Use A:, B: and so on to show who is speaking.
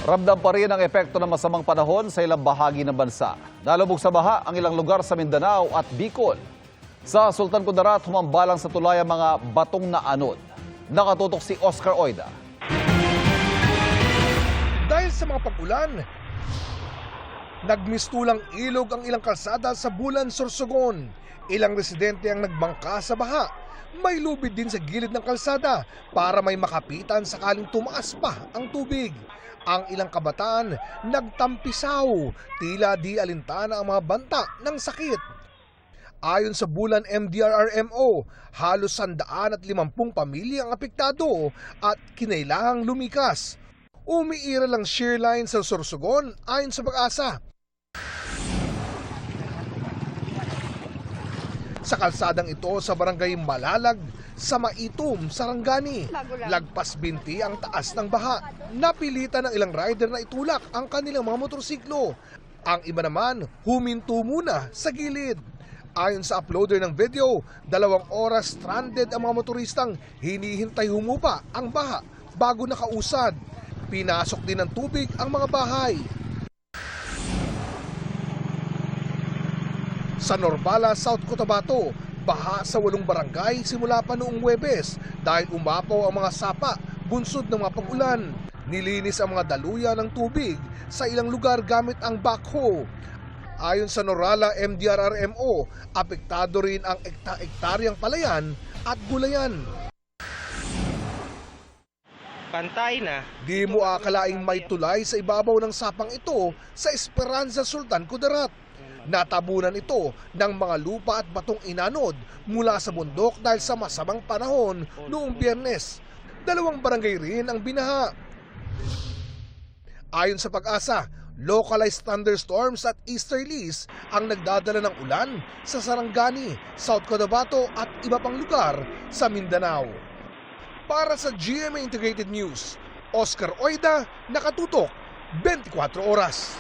A: Ramdam pa rin ang epekto ng masamang panahon sa ilang bahagi ng bansa. Nalubog sa baha ang ilang lugar sa Mindanao at Bicol. Sa Sultan Kudarat, humambalang sa tulay ang mga batong na anod. Nakatutok si Oscar Oida.
B: Dahil sa mga pag-ulan, nagmistulang ilog ang ilang kalsada sa Bulan, Sorsogon. Ilang residente ang nagbangka sa baha. May lubid din sa gilid ng kalsada para may makapitan sakaling tumaas pa ang tubig. Ang ilang kabataan nagtampisaw, tila di alintana ang mga banta ng sakit. Ayon sa Bulan MDRRMO, halos 150 pamilya ang apektado at kinailangang lumikas. Umiira lang shear line sa Sorsogon ayon sa Pag-asa. Sa kalsadang ito sa barangay Malalag, sa Maitum, Sarangani, lagpas binti ang taas ng baha. Napilitan ng ilang rider na itulak ang kanilang mga motorsiklo. Ang iba naman, huminto muna sa gilid. Ayon sa uploader ng video, 2 oras stranded ang mga motoristang hinihintay humupa ang baha bago nakausad. Pinasok din ng tubig ang mga bahay. Sa Norbala, South Cotabato, baha sa 8 barangay simula pa noong Huwebes dahil umapaw ang mga sapa bunsod ng mga pag-ulan. Nilinis ang mga daluyan ng tubig sa ilang lugar gamit ang backhoe. Ayon sa Norala MDRRMO, apektado rin ang ektaryang palayan at gulayan.
C: Pantay na.
B: Di mo akalaing may tulay sa ibabaw ng sapang ito sa Esperanza, Sultan Kudarat. Natabunan ito ng mga lupa at batong inanod mula sa bundok dahil sa masamang panahon noong Biyernes. 2 barangay rin ang binaha. Ayon sa Pag-asa, localized thunderstorms at easterlies ang nagdadala ng ulan sa Sarangani, South Cotabato at iba pang lugar sa Mindanao. Para sa GMA Integrated News, Oscar Oida, nakatutok 24 oras.